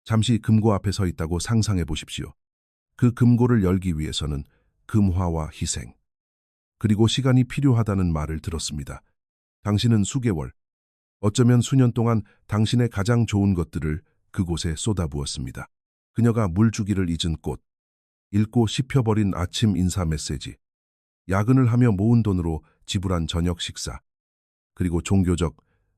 잠시 금고 앞에 서 있다고 상상해 보십시오. 그 금고를 열기 위해서는 금화와 희생, 그리고 시간이 필요하다는 말을 들었습니다. 당신은 수개월, 어쩌면 수년 동안 당신의 가장 좋은 것들을 그곳에 쏟아부었습니다. 그녀가 물 주기를 잊은 꽃, 읽고 씹혀버린 아침 인사 메시지, 야근을 하며 모은 돈으로 지불한 저녁 식사, 그리고 종교적,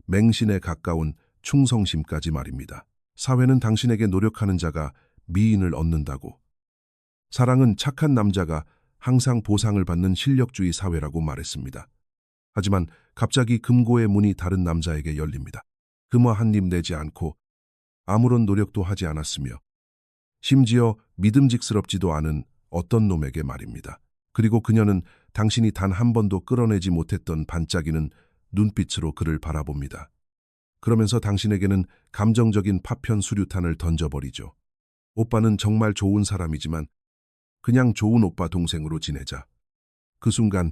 맹신에 가까운 충성심까지 말입니다. 사회는 당신에게 노력하는 자가 미인을 얻는다고, 사랑은 착한 남자가 항상 보상을 받는 실력주의 사회라고 말했습니다. 하지만 갑자기 금고의 문이 다른 남자에게 열립니다. 금화 한 입 내지 않고 아무런 노력도 하지 않았으며 심지어 믿음직스럽지도 않은 어떤 놈에게 말입니다. 그리고 그녀는 당신이 단 한 번도 끌어내지 못했던 반짝이는 눈빛으로 그를 바라봅니다. 그러면서 당신에게는 감정적인 파편 수류탄을 던져버리죠. 오빠는 정말 좋은 사람이지만 그냥 좋은 오빠 동생으로 지내자. 그 순간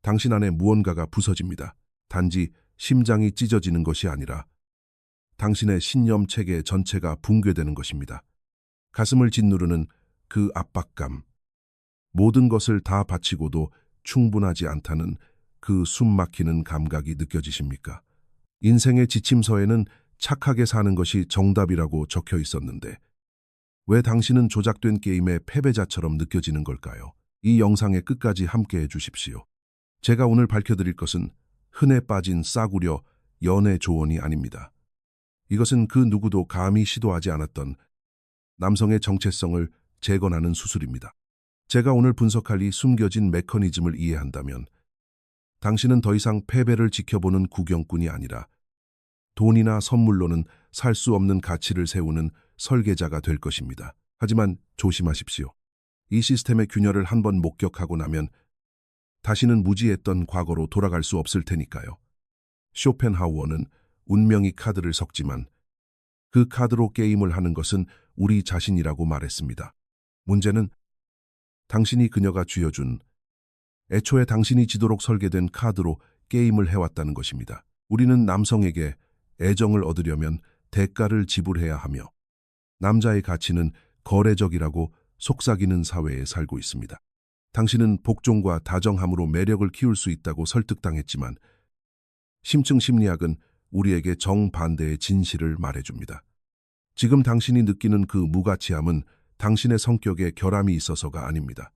당신 안에 무언가가 부서집니다. 단지 심장이 찢어지는 것이 아니라 당신의 신념 체계 전체가 붕괴되는 것입니다. 가슴을 짓누르는 그 압박감, 모든 것을 다 바치고도 충분하지 않다는 그 숨막히는 감각이 느껴지십니까? 인생의 지침서에는 착하게 사는 것이 정답이라고 적혀 있었는데 왜 당신은 조작된 게임의 패배자처럼 느껴지는 걸까요? 이 영상의 끝까지 함께해 주십시오. 제가 오늘 밝혀드릴 것은 흔해 빠진 싸구려 연애 조언이 아닙니다. 이것은 그 누구도 감히 시도하지 않았던 남성의 정체성을 재건하는 수술입니다. 제가 오늘 분석할 이 숨겨진 메커니즘을 이해한다면 당신은 더 이상 패배를 지켜보는 구경꾼이 아니라 돈이나 선물로는 살 수 없는 가치를 세우는 설계자가 될 것입니다. 하지만 조심하십시오. 이 시스템의 균열을 한번 목격하고 나면 다시는 무지했던 과거로 돌아갈 수 없을 테니까요. 쇼펜하우어는 운명이 카드를 섞지만 그 카드로 게임을 하는 것은 우리 자신이라고 말했습니다. 문제는 당신이 그녀가 쥐어준, 애초에 당신이 지도록 설계된 카드로 게임을 해왔다는 것입니다. 우리는 남성에게 애정을 얻으려면 대가를 지불해야 하며 남자의 가치는 거래적이라고 속삭이는 사회에 살고 있습니다. 당신은 복종과 다정함으로 매력을 키울 수 있다고 설득당했지만 심층 심리학은 우리에게 정반대의 진실을 말해줍니다. 지금 당신이 느끼는 그 무가치함은 당신의 성격에 결함이 있어서가 아닙니다.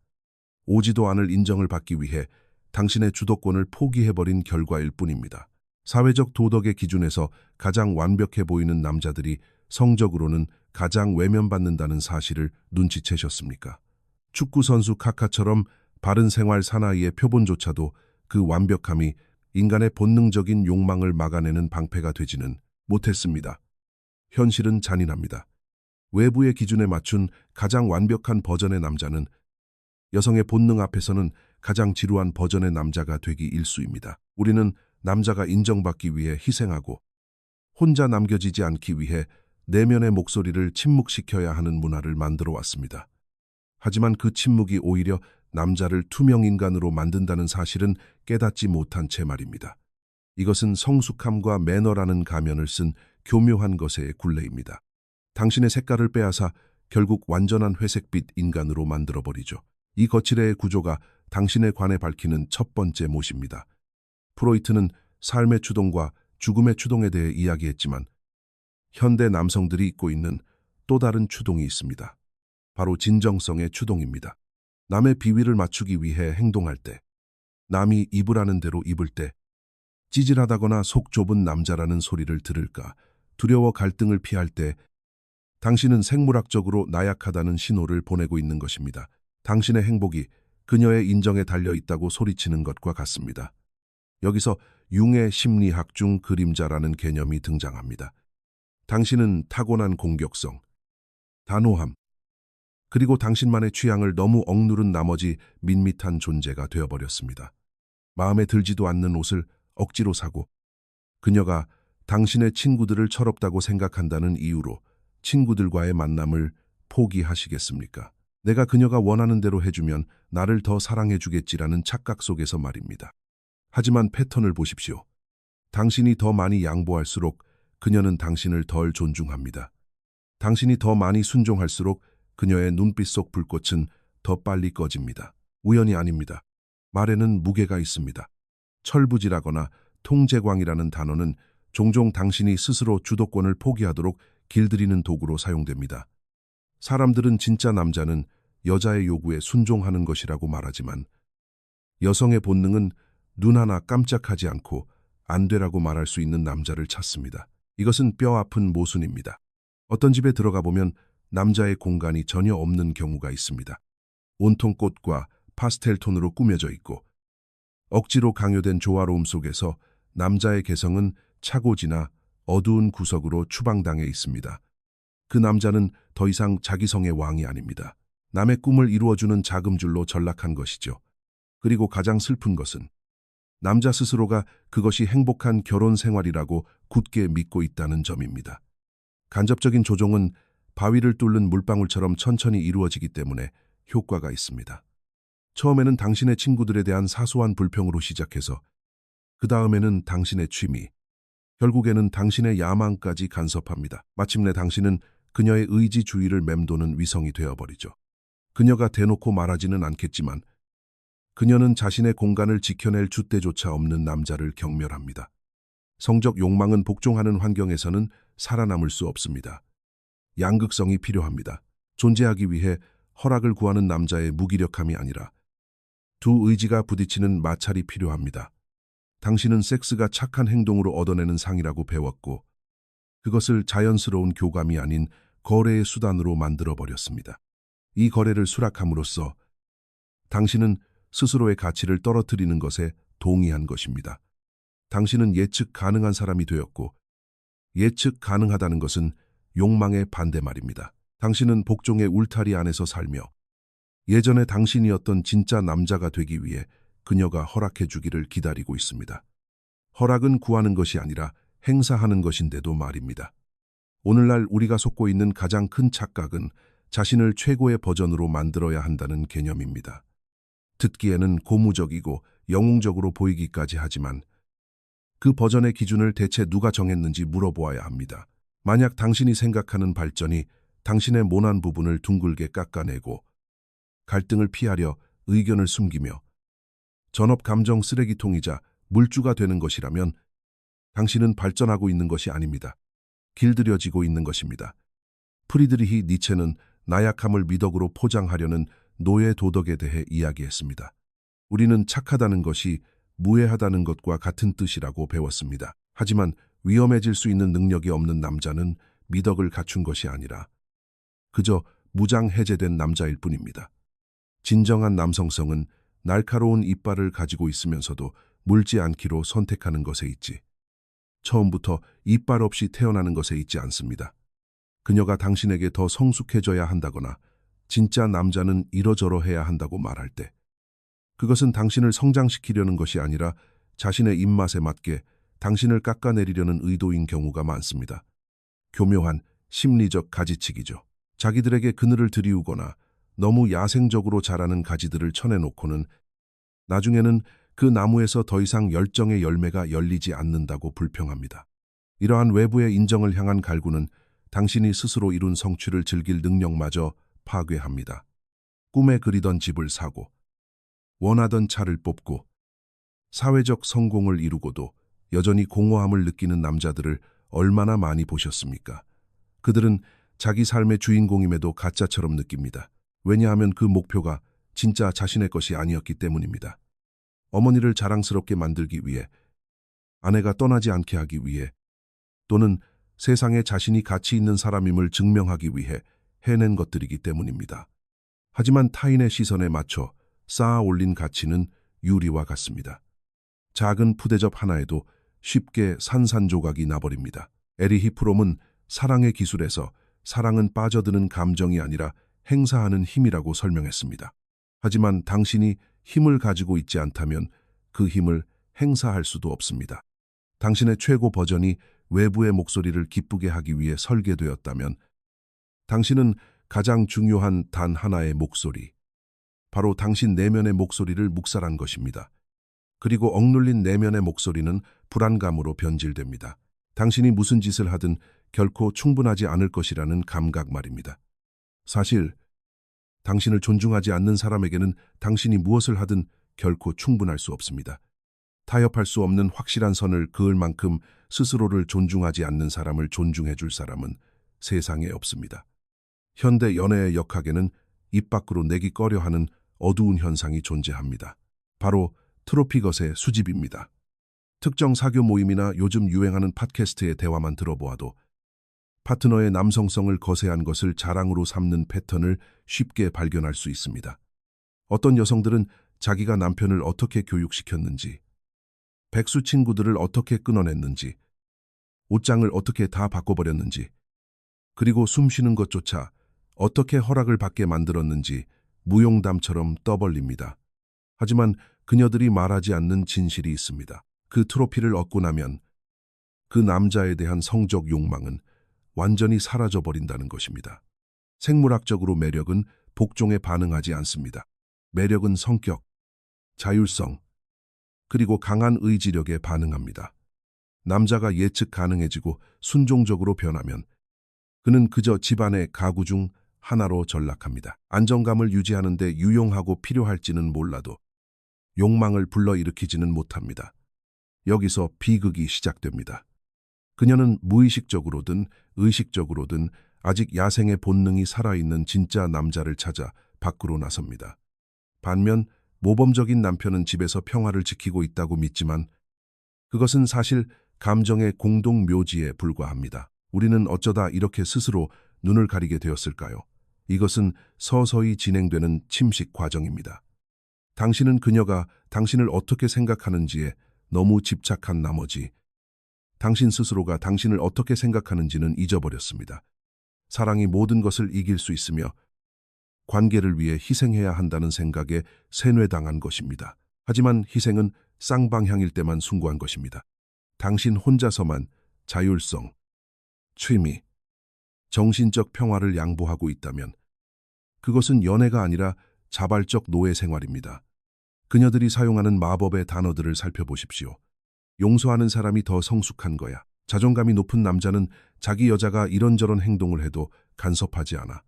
오지도 않을 인정을 받기 위해 당신의 주도권을 포기해버린 결과일 뿐입니다. 사회적 도덕의 기준에서 가장 완벽해 보이는 남자들이 성적으로는 가장 외면받는다는 사실을 눈치채셨습니까? 축구선수 카카처럼 바른 생활 사나이의 표본조차도 그 완벽함이 인간의 본능적인 욕망을 막아내는 방패가 되지는 못했습니다. 현실은 잔인합니다. 외부의 기준에 맞춘 가장 완벽한 버전의 남자는 여성의 본능 앞에서는 가장 지루한 버전의 남자가 되기 일쑤입니다. 우리는 남자가 인정받기 위해 희생하고 혼자 남겨지지 않기 위해 내면의 목소리를 침묵시켜야 하는 문화를 만들어 왔습니다. 하지만 그 침묵이 오히려 남자를 투명인간으로 만든다는 사실은 깨닫지 못한 채 말입니다. 이것은 성숙함과 매너라는 가면을 쓴 교묘한 것의 굴레입니다. 당신의 색깔을 빼앗아 결국 완전한 회색빛 인간으로 만들어버리죠. 이 거칠의 구조가 당신의 관에 밝히는 첫 번째 못입니다. 프로이트는 삶의 추동과 죽음의 추동에 대해 이야기했지만 현대 남성들이 잊고 있는 또 다른 추동이 있습니다. 바로 진정성의 추동입니다. 남의 비위를 맞추기 위해 행동할 때, 남이 입으라는 대로 입을 때, 찌질하다거나 속 좁은 남자라는 소리를 들을까 두려워 갈등을 피할 때 당신은 생물학적으로 나약하다는 신호를 보내고 있는 것입니다. 당신의 행복이 그녀의 인정에 달려 있다고 소리치는 것과 같습니다. 여기서 융의 심리학 중 그림자라는 개념이 등장합니다. 당신은 타고난 공격성, 단호함, 그리고 당신만의 취향을 너무 억누른 나머지 밋밋한 존재가 되어버렸습니다. 마음에 들지도 않는 옷을 억지로 사고 그녀가 당신의 친구들을 철없다고 생각한다는 이유로 친구들과의 만남을 포기하시겠습니까? 내가 그녀가 원하는 대로 해주면 나를 더 사랑해주겠지라는 착각 속에서 말입니다. 하지만 패턴을 보십시오. 당신이 더 많이 양보할수록 그녀는 당신을 덜 존중합니다. 당신이 더 많이 순종할수록 그녀의 눈빛 속 불꽃은 더 빨리 꺼집니다. 우연이 아닙니다. 말에는 무게가 있습니다. 철부지라거나 통제광이라는 단어는 종종 당신이 스스로 주도권을 포기하도록 길들이는 도구로 사용됩니다. 사람들은 진짜 남자는 여자의 요구에 순종하는 것이라고 말하지만 여성의 본능은 눈 하나 깜짝하지 않고 안 되라고 말할 수 있는 남자를 찾습니다. 이것은 뼈 아픈 모순입니다. 어떤 집에 들어가 보면 남자의 공간이 전혀 없는 경우가 있습니다. 온통 꽃과 파스텔 톤으로 꾸며져 있고 억지로 강요된 조화로움 속에서 남자의 개성은 차고지나 어두운 구석으로 추방당해 있습니다. 그 남자는 더 이상 자기 성의 왕이 아닙니다. 남의 꿈을 이루어주는 자금줄로 전락한 것이죠. 그리고 가장 슬픈 것은 남자 스스로가 그것이 행복한 결혼 생활이라고 굳게 믿고 있다는 점입니다. 간접적인 조종은 바위를 뚫는 물방울처럼 천천히 이루어지기 때문에 효과가 있습니다. 처음에는 당신의 친구들에 대한 사소한 불평으로 시작해서 그 다음에는 당신의 취미, 결국에는 당신의 야망까지 간섭합니다. 마침내 당신은 그녀의 의지주의를 맴도는 위성이 되어버리죠. 그녀가 대놓고 말하지는 않겠지만 그녀는 자신의 공간을 지켜낼 줏대조차 없는 남자를 경멸합니다. 성적 욕망은 복종하는 환경에서는 살아남을 수 없습니다. 양극성이 필요합니다. 존재하기 위해 허락을 구하는 남자의 무기력함이 아니라 두 의지가 부딪히는 마찰이 필요합니다. 당신은 섹스가 착한 행동으로 얻어내는 상이라고 배웠고 그것을 자연스러운 교감이 아닌 거래의 수단으로 만들어버렸습니다. 이 거래를 수락함으로써 당신은 스스로의 가치를 떨어뜨리는 것에 동의한 것입니다. 당신은 예측 가능한 사람이 되었고 예측 가능하다는 것은 욕망의 반대말입니다. 당신은 복종의 울타리 안에서 살며 예전에 당신이었던 진짜 남자가 되기 위해 그녀가 허락해 주기를 기다리고 있습니다. 허락은 구하는 것이 아니라 행사하는 것인데도 말입니다. 오늘날 우리가 속고 있는 가장 큰 착각은 자신을 최고의 버전으로 만들어야 한다는 개념입니다. 듣기에는 고무적이고 영웅적으로 보이기까지 하지만 그 버전의 기준을 대체 누가 정했는지 물어보아야 합니다. 만약 당신이 생각하는 발전이 당신의 모난 부분을 둥글게 깎아내고 갈등을 피하려 의견을 숨기며 전업 감정 쓰레기통이자 물주가 되는 것이라면 당신은 발전하고 있는 것이 아닙니다. 길들여지고 있는 것입니다. 프리드리히 니체는 나약함을 미덕으로 포장하려는 노예 도덕에 대해 이야기했습니다. 우리는 착하다는 것이 무해하다는 것과 같은 뜻이라고 배웠습니다. 하지만 위험해질 수 있는 능력이 없는 남자는 미덕을 갖춘 것이 아니라 그저 무장 해제된 남자일 뿐입니다. 진정한 남성성은 날카로운 이빨을 가지고 있으면서도 물지 않기로 선택하는 것에 있지. 처음부터 이빨 없이 태어나는 것에 있지 않습니다. 그녀가 당신에게 더 성숙해져야 한다거나 진짜 남자는 이러저러해야 한다고 말할 때 그것은 당신을 성장시키려는 것이 아니라 자신의 입맛에 맞게 당신을 깎아내리려는 의도인 경우가 많습니다. 교묘한 심리적 가지치기죠. 자기들에게 그늘을 들이우거나 너무 야생적으로 자라는 가지들을 쳐내놓고는 나중에는 그 나무에서 더 이상 열정의 열매가 열리지 않는다고 불평합니다. 이러한 외부의 인정을 향한 갈구는 당신이 스스로 이룬 성취를 즐길 능력마저 파괴합니다. 꿈에 그리던 집을 사고 원하던 차를 뽑고 사회적 성공을 이루고도 여전히 공허함을 느끼는 남자들을 얼마나 많이 보셨습니까? 그들은 자기 삶의 주인공임에도 가짜처럼 느낍니다. 왜냐하면 그 목표가 진짜 자신의 것이 아니었기 때문입니다. 어머니를 자랑스럽게 만들기 위해, 아내가 떠나지 않게 하기 위해, 또는 세상에 자신이 가치 있는 사람임을 증명하기 위해 해낸 것들이기 때문입니다. 하지만 타인의 시선에 맞춰 쌓아 올린 가치는 유리와 같습니다. 작은 푸대접 하나에도 쉽게 산산조각이 나버립니다. 에리히 프롬은 사랑의 기술에서 사랑은 빠져드는 감정이 아니라 행사하는 힘이라고 설명했습니다. 하지만 당신이 힘을 가지고 있지 않다면 그 힘을 행사할 수도 없습니다. 당신의 최고 버전이 외부의 목소리를 기쁘게 하기 위해 설계되었다면 당신은 가장 중요한 단 하나의 목소리, 바로 당신 내면의 목소리를 묵살한 것입니다. 그리고 억눌린 내면의 목소리는 불안감으로 변질됩니다. 당신이 무슨 짓을 하든 결코 충분하지 않을 것이라는 감각 말입니다. 사실 당신을 존중하지 않는 사람에게는 당신이 무엇을 하든 결코 충분할 수 없습니다. 타협할 수 없는 확실한 선을 그을 만큼 스스로를 존중하지 않는 사람을 존중해 줄 사람은 세상에 없습니다. 현대 연애의 역학에는 입 밖으로 내기 꺼려하는 어두운 현상이 존재합니다. 바로 트로피것의 수집입니다. 특정 사교 모임이나 요즘 유행하는 팟캐스트의 대화만 들어보아도 파트너의 남성성을 거세한 것을 자랑으로 삼는 패턴을 쉽게 발견할 수 있습니다. 어떤 여성들은 자기가 남편을 어떻게 교육시켰는지, 백수 친구들을 어떻게 끊어냈는지, 옷장을 어떻게 다 바꿔버렸는지, 그리고 숨 쉬는 것조차 어떻게 허락을 받게 만들었는지 무용담처럼 떠벌립니다. 하지만 그녀들이 말하지 않는 진실이 있습니다. 그 트로피를 얻고 나면 그 남자에 대한 성적 욕망은 완전히 사라져버린다는 것입니다. 생물학적으로 매력은 복종에 반응하지 않습니다. 매력은 성격, 자율성, 그리고 강한 의지력에 반응합니다. 남자가 예측 가능해지고 순종적으로 변하면 그는 그저 집안의 가구 중 하나로 전락합니다. 안정감을 유지하는 데 유용하고 필요할지는 몰라도 욕망을 불러일으키지는 못합니다. 여기서 비극이 시작됩니다. 그녀는 무의식적으로든 의식적으로든 아직 야생의 본능이 살아있는 진짜 남자를 찾아 밖으로 나섭니다. 반면 모범적인 남편은 집에서 평화를 지키고 있다고 믿지만 그것은 사실 감정의 공동 묘지에 불과합니다. 우리는 어쩌다 이렇게 스스로 눈을 가리게 되었을까요? 이것은 서서히 진행되는 침식 과정입니다. 당신은 그녀가 당신을 어떻게 생각하는지에 너무 집착한 나머지 당신 스스로가 당신을 어떻게 생각하는지는 잊어버렸습니다. 사랑이 모든 것을 이길 수 있으며 관계를 위해 희생해야 한다는 생각에 세뇌당한 것입니다. 하지만 희생은 쌍방향일 때만 숭고한 것입니다. 당신 혼자서만 자율성, 취미, 정신적 평화를 양보하고 있다면 그것은 연애가 아니라 자발적 노예 생활입니다. 그녀들이 사용하는 마법의 단어들을 살펴보십시오. 용서하는 사람이 더 성숙한 거야. 자존감이 높은 남자는 자기 여자가 이런저런 행동을 해도 간섭하지 않아.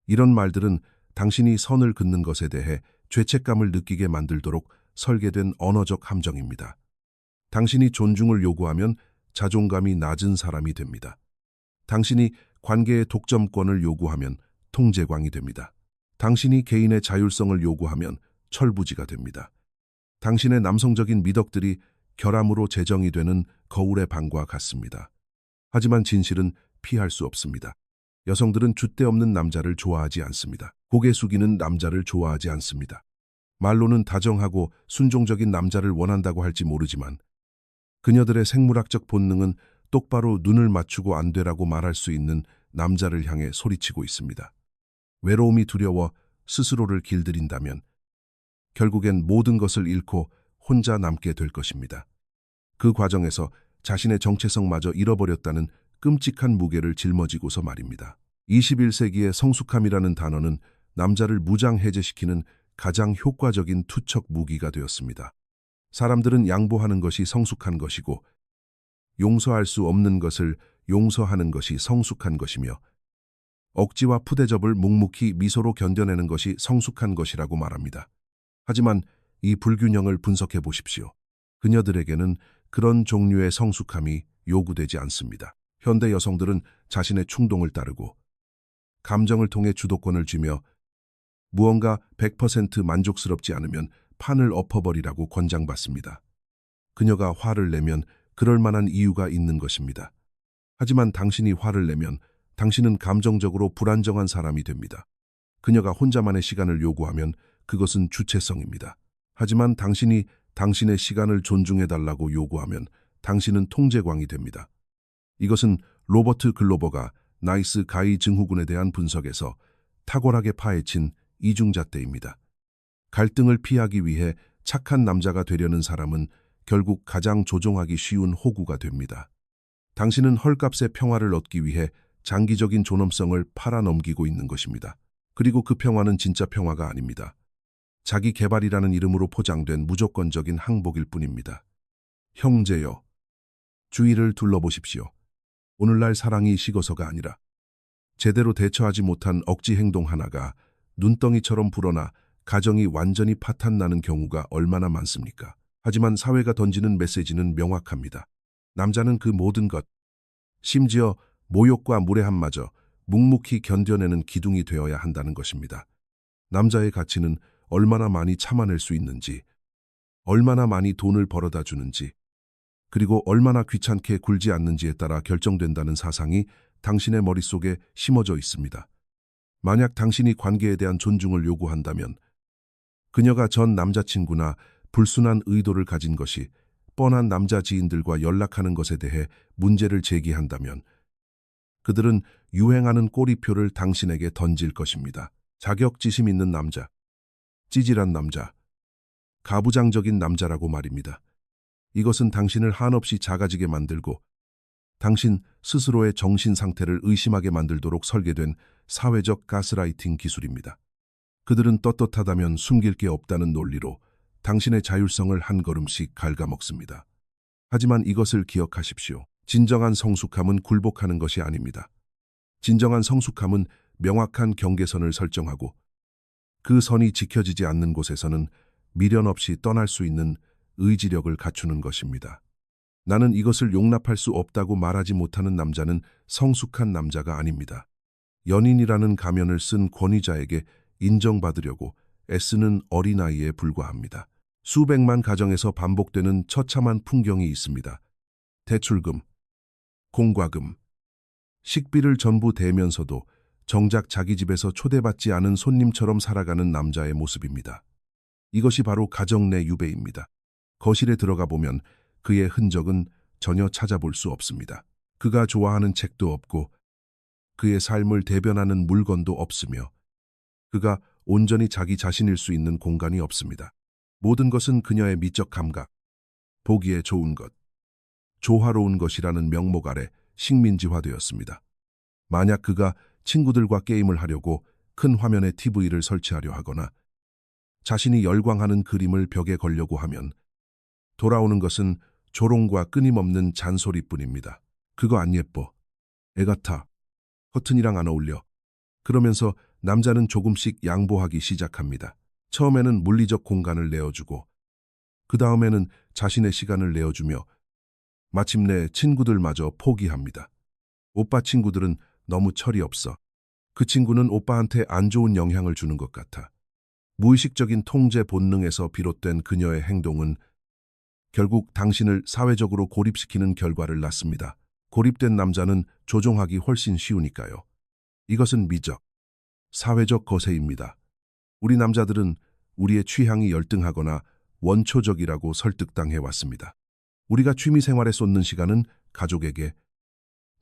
이런 말들은 당신이 선을 긋는 것에 대해 죄책감을 느끼게 만들도록 설계된 언어적 함정입니다. 당신이 존중을 요구하면 자존감이 낮은 사람이 됩니다. 당신이 관계의 독점권을 요구하면 통제광이 됩니다. 당신이 개인의 자율성을 요구하면 철부지가 됩니다. 당신의 남성적인 미덕들이 결함으로 제정이 되는 거울의 방과 같습니다. 하지만 진실은 피할 수 없습니다. 여성들은 줏대 없는 남자를 좋아하지 않습니다. 고개 숙이는 남자를 좋아하지 않습니다. 말로는 다정하고 순종적인 남자를 원한다고 할지 모르지만 그녀들의 생물학적 본능은 똑바로 눈을 맞추고 안 되라고 말할 수 있는 남자를 향해 소리치고 있습니다. 외로움이 두려워 스스로를 길들인다면 결국엔 모든 것을 잃고 혼자 남게 될 것입니다. 그 과정에서 자신의 정체성마저 잃어버렸다는 끔찍한 무게를 짊어지고서 말입니다. 21세기의 성숙함이라는 단어는 남자를 무장해제시키는 가장 효과적인 투척 무기가 되었습니다. 사람들은 양보하는 것이 성숙한 것이고 용서할 수 없는 것을 용서하는 것이 성숙한 것이며 억지와 푸대접을 묵묵히 미소로 견뎌내는 것이 성숙한 것이라고 말합니다. 하지만 이 불균형을 분석해 보십시오. 그녀들에게는 그런 종류의 성숙함이 요구되지 않습니다. 현대 여성들은 자신의 충동을 따르고 감정을 통해 주도권을 쥐며 무언가 100% 만족스럽지 않으면 판을 엎어버리라고 권장받습니다. 그녀가 화를 내면 그럴 만한 이유가 있는 것입니다. 하지만 당신이 화를 내면 당신은 감정적으로 불안정한 사람이 됩니다. 그녀가 혼자만의 시간을 요구하면 그것은 주체성입니다. 하지만 당신이 당신의 시간을 존중해달라고 요구하면 당신은 통제광이 됩니다. 이것은 로버트 글로버가 나이스 가이 증후군에 대한 분석에서 탁월하게 파헤친 이중잣대입니다. 갈등을 피하기 위해 착한 남자가 되려는 사람은 결국 가장 조종하기 쉬운 호구가 됩니다. 당신은 헐값의 평화를 얻기 위해 장기적인 존엄성을 팔아넘기고 있는 것입니다. 그리고 그 평화는 진짜 평화가 아닙니다. 자기 개발이라는 이름으로 포장된 무조건적인 항복일 뿐입니다. 형제여, 주위를 둘러보십시오. 오늘날 사랑이 식어서가 아니라 제대로 대처하지 못한 억지 행동 하나가 눈덩이처럼 불어나 가정이 완전히 파탄나는 경우가 얼마나 많습니까? 하지만 사회가 던지는 메시지는 명확합니다. 남자는 그 모든 것, 심지어 모욕과 무례함마저 묵묵히 견뎌내는 기둥이 되어야 한다는 것입니다. 남자의 가치는 얼마나 많이 참아낼 수 있는지, 얼마나 많이 돈을 벌어다 주는지, 그리고 얼마나 귀찮게 굴지 않는지에 따라 결정된다는 사상이 당신의 머릿속에 심어져 있습니다. 만약 당신이 관계에 대한 존중을 요구한다면 그녀가 전 남자친구나 불순한 의도를 가진 것이 뻔한 남자 지인들과 연락하는 것에 대해 문제를 제기한다면 그들은 유행하는 꼬리표를 당신에게 던질 것입니다. 자격지심 있는 남자, 찌질한 남자, 가부장적인 남자라고 말입니다. 이것은 당신을 한없이 작아지게 만들고 당신 스스로의 정신 상태를 의심하게 만들도록 설계된 사회적 가스라이팅 기술입니다. 그들은 떳떳하다면 숨길 게 없다는 논리로 당신의 자율성을 한 걸음씩 갉아먹습니다. 하지만 이것을 기억하십시오. 진정한 성숙함은 굴복하는 것이 아닙니다. 진정한 성숙함은 명확한 경계선을 설정하고 그 선이 지켜지지 않는 곳에서는 미련 없이 떠날 수 있는 의지력을 갖추는 것입니다. 나는 이것을 용납할 수 없다고 말하지 못하는 남자는 성숙한 남자가 아닙니다. 연인이라는 가면을 쓴 권위자에게 인정받으려고 애쓰는 어린아이에 불과합니다. 수백만 가정에서 반복되는 처참한 풍경이 있습니다. 대출금, 공과금, 식비를 전부 대면서도 정작 자기 집에서 초대받지 않은 손님처럼 살아가는 남자의 모습입니다. 이것이 바로 가정 내 유배입니다. 거실에 들어가 보면 그의 흔적은 전혀 찾아볼 수 없습니다. 그가 좋아하는 책도 없고 그의 삶을 대변하는 물건도 없으며 그가 온전히 자기 자신일 수 있는 공간이 없습니다. 모든 것은 그녀의 미적 감각, 보기에 좋은 것, 조화로운 것이라는 명목 아래 식민지화되었습니다. 만약 그가 친구들과 게임을 하려고 큰 화면에 TV를 설치하려 하거나 자신이 열광하는 그림을 벽에 걸려고 하면 돌아오는 것은 조롱과 끊임없는 잔소리뿐입니다. 그거 안 예뻐. 애 같아. 커튼이랑 안 어울려. 그러면서 남자는 조금씩 양보하기 시작합니다. 처음에는 물리적 공간을 내어주고 그 다음에는 자신의 시간을 내어주며 마침내 친구들마저 포기합니다. 오빠 친구들은 너무 철이 없어. 그 친구는 오빠한테 안 좋은 영향을 주는 것 같아. 무의식적인 통제 본능에서 비롯된 그녀의 행동은 결국 당신을 사회적으로 고립시키는 결과를 낳습니다. 고립된 남자는 조종하기 훨씬 쉬우니까요. 이것은 미적, 사회적 거세입니다. 우리 남자들은 우리의 취향이 열등하거나 원초적이라고 설득당해 왔습니다. 우리가 취미생활에 쏟는 시간은 가족에게,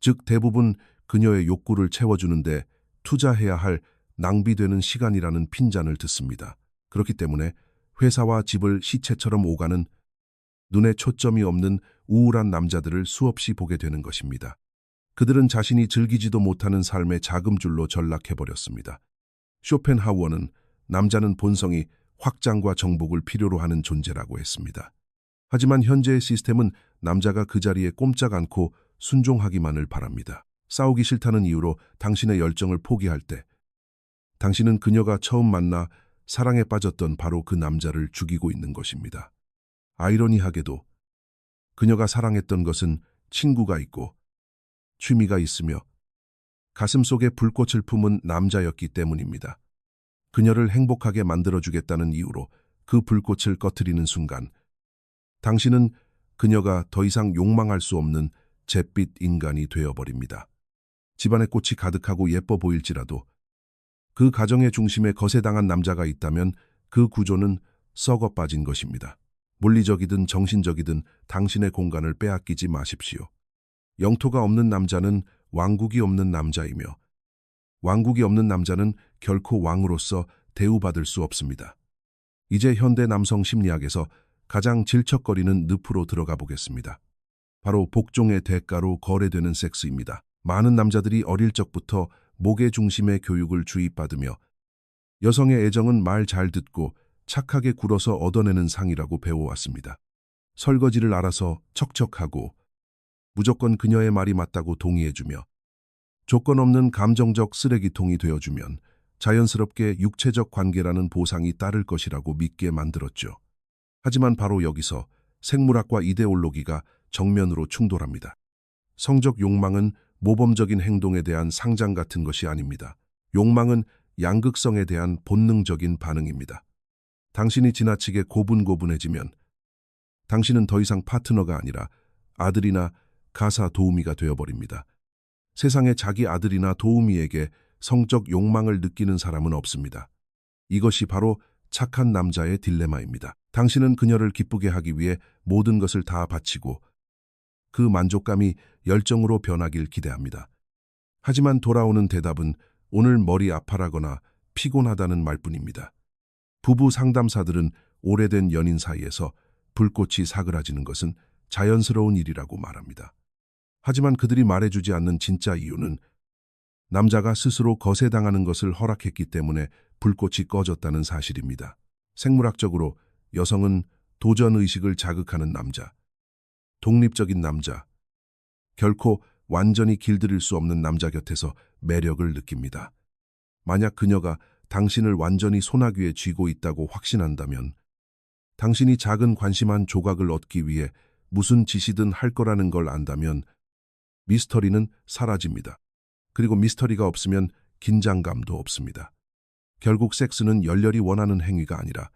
즉 대부분 그녀의 욕구를 채워주는데 투자해야 할 낭비되는 시간이라는 핀잔을 듣습니다. 그렇기 때문에 회사와 집을 시체처럼 오가는 눈에 초점이 없는 우울한 남자들을 수없이 보게 되는 것입니다. 그들은 자신이 즐기지도 못하는 삶의 자금줄로 전락해버렸습니다. 쇼펜하우어는 남자는 본성이 확장과 정복을 필요로 하는 존재라고 했습니다. 하지만 현재의 시스템은 남자가 그 자리에 꼼짝 않고 순종하기만을 바랍니다. 싸우기 싫다는 이유로 당신의 열정을 포기할 때 당신은 그녀가 처음 만나 사랑에 빠졌던 바로 그 남자를 죽이고 있는 것입니다. 아이러니하게도 그녀가 사랑했던 것은 친구가 있고 취미가 있으며 가슴속에 불꽃을 품은 남자였기 때문입니다. 그녀를 행복하게 만들어주겠다는 이유로 그 불꽃을 꺼트리는 순간 당신은 그녀가 더 이상 욕망할 수 없는 잿빛 인간이 되어버립니다. 집안에 꽃이 가득하고 예뻐 보일지라도 그 가정의 중심에 거세당한 남자가 있다면 그 구조는 썩어 빠진 것입니다. 물리적이든 정신적이든 당신의 공간을 빼앗기지 마십시오. 영토가 없는 남자는 왕국이 없는 남자이며 왕국이 없는 남자는 결코 왕으로서 대우받을 수 없습니다. 이제 현대 남성 심리학에서 가장 질척거리는 늪으로 들어가 보겠습니다. 바로 복종의 대가로 거래되는 섹스입니다. 많은 남자들이 어릴 적부터 목의 중심의 교육을 주입받으며 여성의 애정은 말 잘 듣고 착하게 굴어서 얻어내는 상이라고 배워왔습니다. 설거지를 알아서 척척하고 무조건 그녀의 말이 맞다고 동의해주며 조건 없는 감정적 쓰레기통이 되어주면 자연스럽게 육체적 관계라는 보상이 따를 것이라고 믿게 만들었죠. 하지만 바로 여기서 생물학과 이데올로기가 정면으로 충돌합니다. 성적 욕망은 모범적인 행동에 대한 상장 같은 것이 아닙니다. 욕망은 양극성에 대한 본능적인 반응입니다. 당신이 지나치게 고분고분해지면 당신은 더 이상 파트너가 아니라 아들이나 가사 도우미가 되어버립니다. 세상에 자기 아들이나 도우미에게 성적 욕망을 느끼는 사람은 없습니다. 이것이 바로 착한 남자의 딜레마입니다. 당신은 그녀를 기쁘게 하기 위해 모든 것을 다 바치고 그 만족감이 열정으로 변하길 기대합니다. 하지만 돌아오는 대답은 오늘 머리 아파라거나 피곤하다는 말뿐입니다. 부부 상담사들은 오래된 연인 사이에서 불꽃이 사그라지는 것은 자연스러운 일이라고 말합니다. 하지만 그들이 말해주지 않는 진짜 이유는 남자가 스스로 거세당하는 것을 허락했기 때문에 불꽃이 꺼졌다는 사실입니다. 생물학적으로 여성은 도전의식을 자극하는 남자, 독립적인 남자, 결코 완전히 길들일 수 없는 남자 곁에서 매력을 느낍니다. 만약 그녀가 당신을 완전히 소나귀에 쥐고 있다고 확신한다면 당신이 작은 관심 한 조각을 얻기 위해 무슨 짓이든 할 거라는 걸 안다면 미스터리는 사라집니다. 그리고 미스터리가 없으면 긴장감도 없습니다. 결국 섹스는 열렬히 원하는 행위가 아니라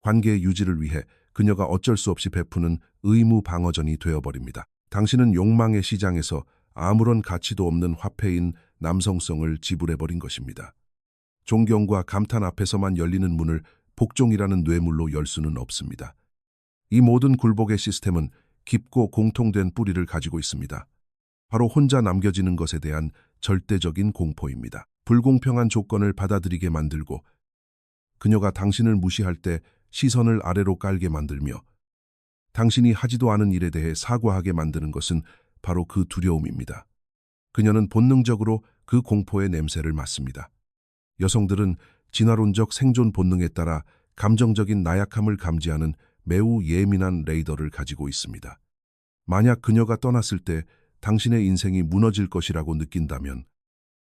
관계의 유지를 위해 그녀가 어쩔 수 없이 베푸는 의무 방어전이 되어버립니다. 당신은 욕망의 시장에서 아무런 가치도 없는 화폐인 남성성을 지불해버린 것입니다. 존경과 감탄 앞에서만 열리는 문을 복종이라는 뇌물로 열 수는 없습니다. 이 모든 굴복의 시스템은 깊고 공통된 뿌리를 가지고 있습니다. 바로 혼자 남겨지는 것에 대한 절대적인 공포입니다. 불공평한 조건을 받아들이게 만들고 그녀가 당신을 무시할 때 시선을 아래로 깔게 만들며 당신이 하지도 않은 일에 대해 사과하게 만드는 것은 바로 그 두려움입니다. 그녀는 본능적으로 그 공포의 냄새를 맡습니다. 여성들은 진화론적 생존 본능에 따라 감정적인 나약함을 감지하는 매우 예민한 레이더를 가지고 있습니다. 만약 그녀가 떠났을 때 당신의 인생이 무너질 것이라고 느낀다면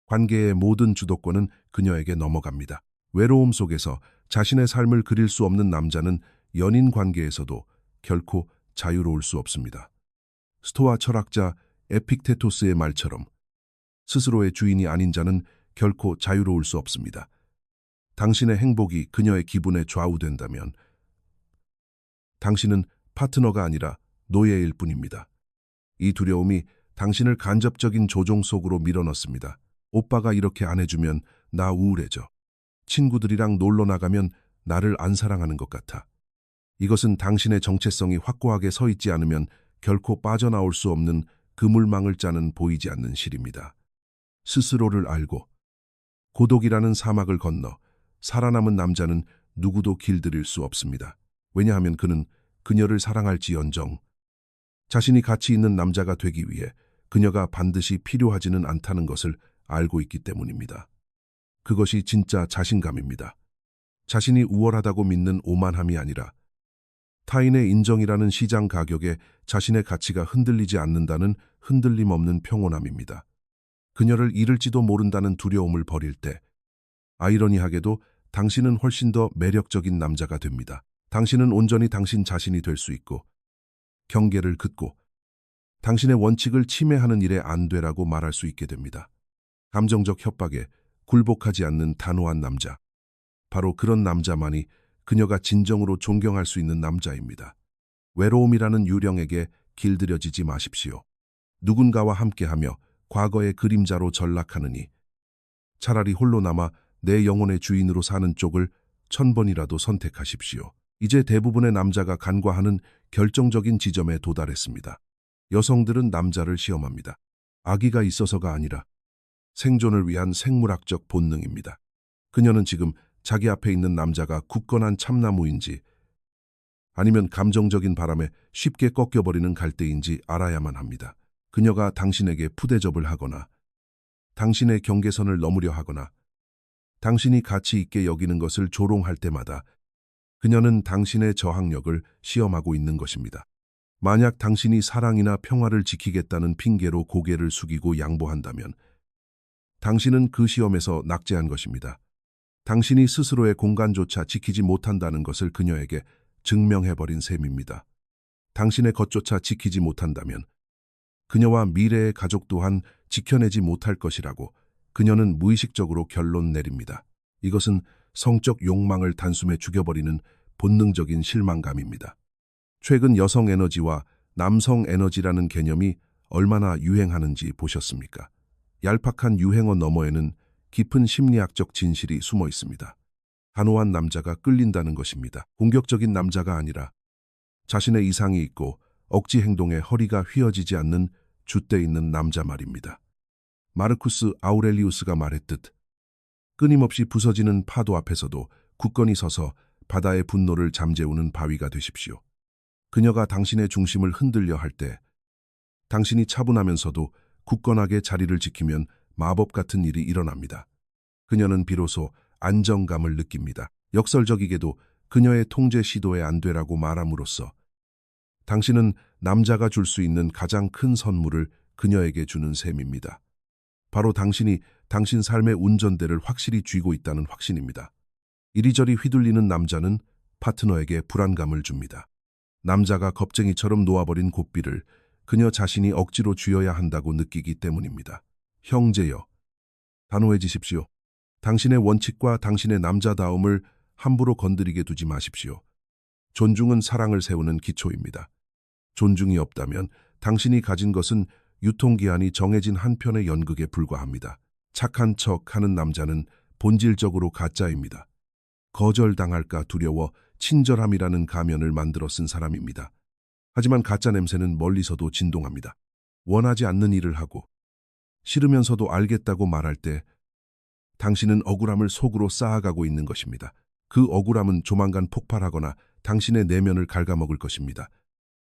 관계의 모든 주도권은 그녀에게 넘어갑니다. 외로움 속에서 자신의 삶을 그릴 수 없는 남자는 연인 관계에서도 결코 자유로울 수 없습니다. 스토아 철학자 에픽테토스의 말처럼 스스로의 주인이 아닌 자는 결코 자유로울 수 없습니다. 당신의 행복이 그녀의 기분에 좌우된다면 당신은 파트너가 아니라 노예일 뿐입니다. 이 두려움이 당신을 간접적인 조종 속으로 밀어넣습니다. 오빠가 이렇게 안 해주면 나 우울해져. 친구들이랑 놀러 나가면 나를 안 사랑하는 것 같아. 이것은 당신의 정체성이 확고하게 서 있지 않으면 결코 빠져나올 수 없는 그물망을 짜는 보이지 않는 실입니다. 스스로를 알고 고독이라는 사막을 건너 살아남은 남자는 누구도 길들일 수 없습니다. 왜냐하면 그는 그녀를 사랑할지언정 자신이 가치 있는 남자가 되기 위해 그녀가 반드시 필요하지는 않다는 것을 알고 있기 때문입니다. 그것이 진짜 자신감입니다. 자신이 우월하다고 믿는 오만함이 아니라 타인의 인정이라는 시장 가격에 자신의 가치가 흔들리지 않는다는 흔들림 없는 평온함입니다. 그녀를 잃을지도 모른다는 두려움을 버릴 때 아이러니하게도 당신은 훨씬 더 매력적인 남자가 됩니다. 당신은 온전히 당신 자신이 될 수 있고 경계를 긋고 당신의 원칙을 침해하는 일에 안 되라고 말할 수 있게 됩니다. 감정적 협박에 굴복하지 않는 단호한 남자. 바로 그런 남자만이 그녀가 진정으로 존경할 수 있는 남자입니다. 외로움이라는 유령에게 길들여지지 마십시오. 누군가와 함께하며 과거의 그림자로 전락하느니 차라리 홀로 남아 내 영혼의 주인으로 사는 쪽을 1000번이라도 선택하십시오. 이제 대부분의 남자가 간과하는 결정적인 지점에 도달했습니다. 여성들은 남자를 시험합니다. 아기가 있어서가 아니라 생존을 위한 생물학적 본능입니다. 그녀는 지금 자기 앞에 있는 남자가 굳건한 참나무인지 아니면 감정적인 바람에 쉽게 꺾여버리는 갈대인지 알아야만 합니다. 그녀가 당신에게 푸대접을 하거나 당신의 경계선을 넘으려 하거나 당신이 가치 있게 여기는 것을 조롱할 때마다 그녀는 당신의 저항력을 시험하고 있는 것입니다. 만약 당신이 사랑이나 평화를 지키겠다는 핑계로 고개를 숙이고 양보한다면 당신은 그 시험에서 낙제한 것입니다. 당신이 스스로의 공간조차 지키지 못한다는 것을 그녀에게 증명해버린 셈입니다. 당신의 것조차 지키지 못한다면 그녀와 미래의 가족 또한 지켜내지 못할 것이라고 그녀는 무의식적으로 결론 내립니다. 이것은 성적 욕망을 단숨에 죽여버리는 본능적인 실망감입니다. 최근 여성 에너지와 남성 에너지라는 개념이 얼마나 유행하는지 보셨습니까? 얄팍한 유행어 너머에는 깊은 심리학적 진실이 숨어 있습니다. 단호한 남자가 끌린다는 것입니다. 공격적인 남자가 아니라 자신의 이상이 있고 억지 행동에 허리가 휘어지지 않는 줏대 있는 남자 말입니다. 마르쿠스 아우렐리우스가 말했듯 끊임없이 부서지는 파도 앞에서도 굳건히 서서 바다의 분노를 잠재우는 바위가 되십시오. 그녀가 당신의 중심을 흔들려 할 때 당신이 차분하면서도 굳건하게 자리를 지키면 마법 같은 일이 일어납니다. 그녀는 비로소 안정감을 느낍니다. 역설적이게도 그녀의 통제 시도에 안 되라고 말함으로써 당신은 남자가 줄 수 있는 가장 큰 선물을 그녀에게 주는 셈입니다. 바로 당신이 당신 삶의 운전대를 확실히 쥐고 있다는 확신입니다. 이리저리 휘둘리는 남자는 파트너에게 불안감을 줍니다. 남자가 겁쟁이처럼 놓아버린 고삐를 그녀 자신이 억지로 쥐어야 한다고 느끼기 때문입니다. 형제여, 단호해지십시오. 당신의 원칙과 당신의 남자다움을 함부로 건드리게 두지 마십시오. 존중은 사랑을 세우는 기초입니다. 존중이 없다면 당신이 가진 것은 유통기한이 정해진 한 편의 연극에 불과합니다. 착한 척 하는 남자는 본질적으로 가짜입니다. 거절당할까 두려워 친절함이라는 가면을 만들어 쓴 사람입니다. 하지만 가짜 냄새는 멀리서도 진동합니다. 원하지 않는 일을 하고 싫으면서도 알겠다고 말할 때 당신은 억울함을 속으로 쌓아가고 있는 것입니다. 그 억울함은 조만간 폭발하거나 당신의 내면을 갉아먹을 것입니다.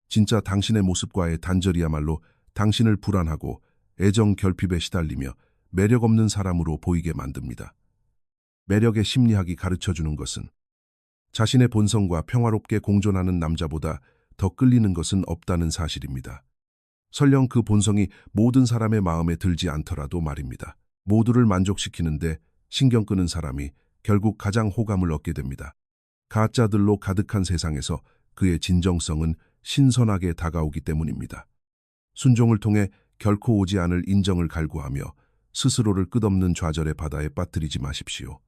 진짜 당신의 모습과의 단절이야말로 당신을 불안하고 애정 결핍에 시달리며 매력 없는 사람으로 보이게 만듭니다. 매력의 심리학이 가르쳐주는 것은 자신의 본성과 평화롭게 공존하는 남자보다 더 끌리는 것은 없다는 사실입니다. 설령 그 본성이 모든 사람의 마음에 들지 않더라도 말입니다. 모두를 만족시키는데 신경 끄는 사람이 결국 가장 호감을 얻게 됩니다. 가짜들로 가득한 세상에서 그의 진정성은 신선하게 다가오기 때문입니다. 순종을 통해 결코 오지 않을 인정을 갈구하며 스스로를 끝없는 좌절의 바다에 빠뜨리지 마십시오.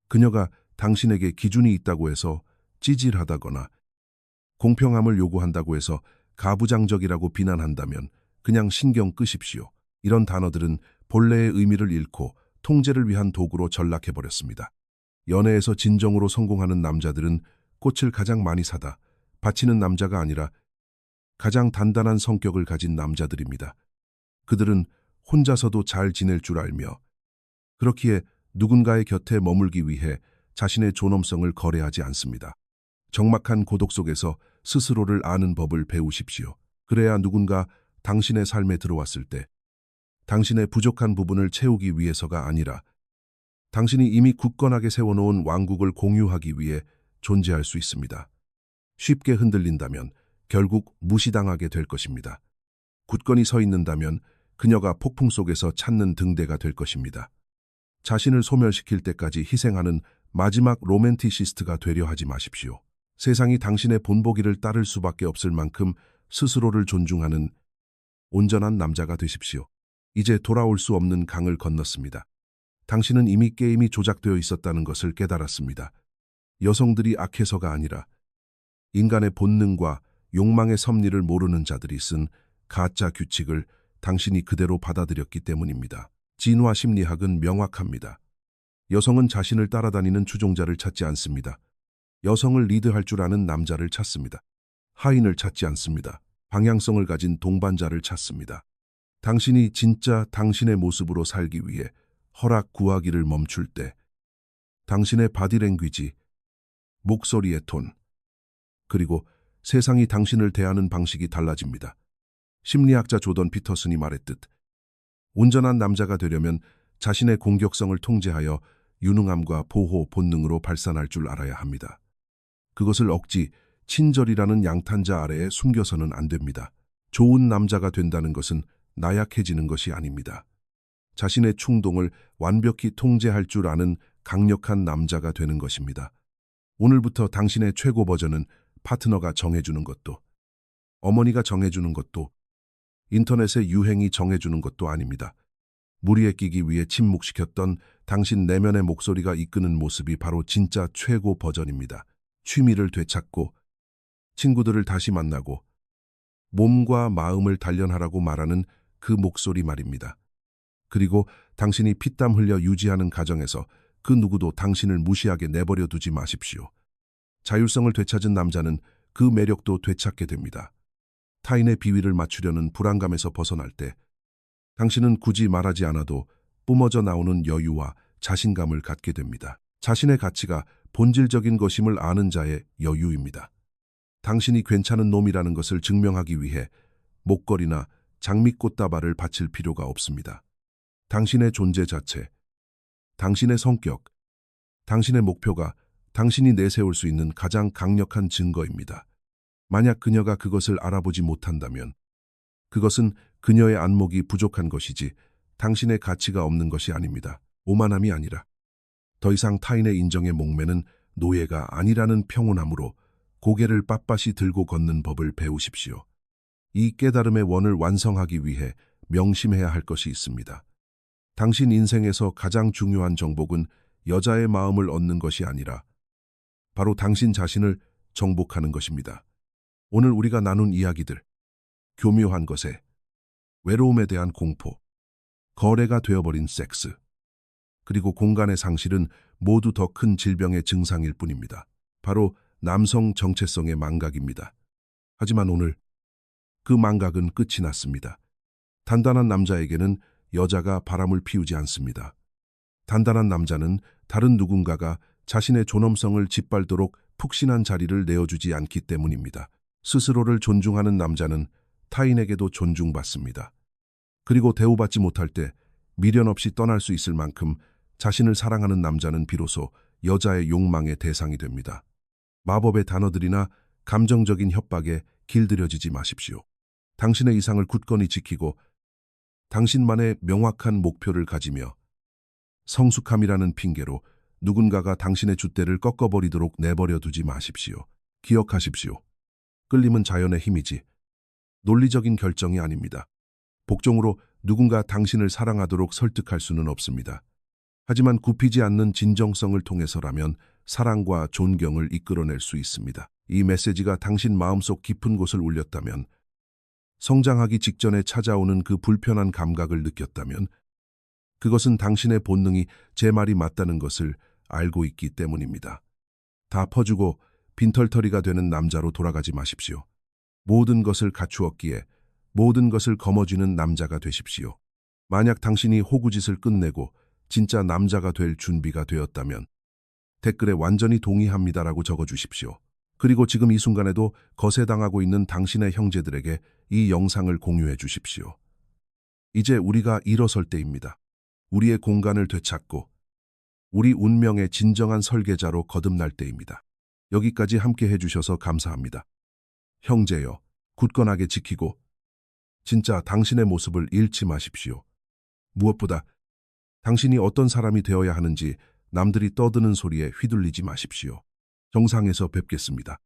그녀가 당신에게 기준이 있다고 해서 찌질하다거나 공평함을 요구한다고 해서 가부장적이라고 비난한다면 그냥 신경 끄십시오. 이런 단어들은 본래의 의미를 잃고 통제를 위한 도구로 전락해버렸습니다. 연애에서 진정으로 성공하는 남자들은 꽃을 가장 많이 사다 바치는 남자가 아니라 가장 단단한 성격을 가진 남자들입니다. 그들은 혼자서도 잘 지낼 줄 알며 그렇기에 누군가의 곁에 머물기 위해 자신의 존엄성을 거래하지 않습니다. 적막한 고독 속에서 스스로를 아는 법을 배우십시오. 그래야 누군가 당신의 삶에 들어왔을 때 당신의 부족한 부분을 채우기 위해서가 아니라 당신이 이미 굳건하게 세워놓은 왕국을 공유하기 위해 존재할 수 있습니다. 쉽게 흔들린다면 결국 무시당하게 될 것입니다. 굳건히 서 있는다면 그녀가 폭풍 속에서 찾는 등대가 될 것입니다. 자신을 소멸시킬 때까지 희생하는 마지막 로맨티시스트가 되려 하지 마십시오. 세상이 당신의 본보기를 따를 수밖에 없을 만큼 스스로를 존중하는 온전한 남자가 되십시오. 이제 돌아올 수 없는 강을 건넜습니다. 당신은 이미 게임이 조작되어 있었다는 것을 깨달았습니다. 여성들이 악해서가 아니라 인간의 본능과 욕망의 섭리를 모르는 자들이 쓴 가짜 규칙을 당신이 그대로 받아들였기 때문입니다. 진화 심리학은 명확합니다. 여성은 자신을 따라다니는 추종자를 찾지 않습니다. 여성을 리드할 줄 아는 남자를 찾습니다. 하인을 찾지 않습니다. 방향성을 가진 동반자를 찾습니다. 당신이 진짜 당신의 모습으로 살기 위해 허락 구하기를 멈출 때 당신의 바디랭귀지, 목소리의 톤, 그리고 세상이 당신을 대하는 방식이 달라집니다. 심리학자 조던 피터슨이 말했듯 온전한 남자가 되려면 자신의 공격성을 통제하여 유능함과 보호 본능으로 발산할 줄 알아야 합니다. 그것을 억지, 친절이라는 양탄자 아래에 숨겨서는 안 됩니다. 좋은 남자가 된다는 것은 나약해지는 것이 아닙니다. 자신의 충동을 완벽히 통제할 줄 아는 강력한 남자가 되는 것입니다. 오늘부터 당신의 최고 버전은 파트너가 정해주는 것도, 어머니가 정해주는 것도, 인터넷의 유행이 정해주는 것도 아닙니다. 무리에 끼기 위해 침묵시켰던 당신 내면의 목소리가 이끄는 모습이 바로 진짜 최고 버전입니다. 취미를 되찾고, 친구들을 다시 만나고, 몸과 마음을 단련하라고 말하는 그 목소리 말입니다. 그리고 당신이 피땀 흘려 유지하는 가정에서 그 누구도 당신을 무시하게 내버려 두지 마십시오. 자율성을 되찾은 남자는 그 매력도 되찾게 됩니다. 타인의 비위를 맞추려는 불안감에서 벗어날 때 당신은 굳이 말하지 않아도 뿜어져 나오는 여유와 자신감을 갖게 됩니다. 자신의 가치가 본질적인 것임을 아는 자의 여유입니다. 당신이 괜찮은 놈이라는 것을 증명하기 위해 목걸이나 장미꽃다발을 바칠 필요가 없습니다. 당신의 존재 자체, 당신의 성격, 당신의 목표가 당신이 내세울 수 있는 가장 강력한 증거입니다. 만약 그녀가 그것을 알아보지 못한다면 그것은 그녀의 안목이 부족한 것이지 당신의 가치가 없는 것이 아닙니다. 오만함이 아니라 더 이상 타인의 인정에 목매는 노예가 아니라는 평온함으로 고개를 빳빳이 들고 걷는 법을 배우십시오. 이 깨달음의 원을 완성하기 위해 명심해야 할 것이 있습니다. 당신 인생에서 가장 중요한 정복은 여자의 마음을 얻는 것이 아니라 바로 당신 자신을 정복하는 것입니다. 오늘 우리가 나눈 이야기들, 교묘한 것에, 외로움에 대한 공포, 거래가 되어버린 섹스, 그리고 공간의 상실은 모두 더 큰 질병의 증상일 뿐입니다. 바로 남성 정체성의 망각입니다. 하지만 오늘 그 망각은 끝이 났습니다. 단단한 남자에게는 여자가 바람을 피우지 않습니다. 단단한 남자는 다른 누군가가 자신의 존엄성을 짓밟도록 푹신한 자리를 내어주지 않기 때문입니다. 스스로를 존중하는 남자는 타인에게도 존중받습니다. 그리고 대우받지 못할 때 미련 없이 떠날 수 있을 만큼 자신을 사랑하는 남자는 비로소 여자의 욕망의 대상이 됩니다. 마법의 단어들이나 감정적인 협박에 길들여지지 마십시오. 당신의 이상을 굳건히 지키고 당신만의 명확한 목표를 가지며 성숙함이라는 핑계로 누군가가 당신의 줏대를 꺾어버리도록 내버려 두지 마십시오. 기억하십시오. 끌림은 자연의 힘이지 논리적인 결정이 아닙니다. 복종으로 누군가 당신을 사랑하도록 설득할 수는 없습니다. 하지만 굽히지 않는 진정성을 통해서라면 사랑과 존경을 이끌어낼 수 있습니다. 이 메시지가 당신 마음속 깊은 곳을 울렸다면, 성장하기 직전에 찾아오는 그 불편한 감각을 느꼈다면, 그것은 당신의 본능이 제 말이 맞다는 것을 알고 있기 때문입니다. 다 퍼주고 빈털터리가 되는 남자로 돌아가지 마십시오. 모든 것을 갖추었기에 모든 것을 거머쥐는 남자가 되십시오. 만약 당신이 호구짓을 끝내고 진짜 남자가 될 준비가 되었다면 댓글에 완전히 동의합니다라고 적어주십시오. 그리고 지금 이 순간에도 거세당하고 있는 당신의 형제들에게 이 영상을 공유해 주십시오. 이제 우리가 일어설 때입니다. 우리의 공간을 되찾고 우리 운명의 진정한 설계자로 거듭날 때입니다. 여기까지 함께 해주셔서 감사합니다. 형제여, 굳건하게 지키고 진짜 당신의 모습을 잃지 마십시오. 무엇보다 당신이 어떤 사람이 되어야 하는지 남들이 떠드는 소리에 휘둘리지 마십시오. 정상에서 뵙겠습니다.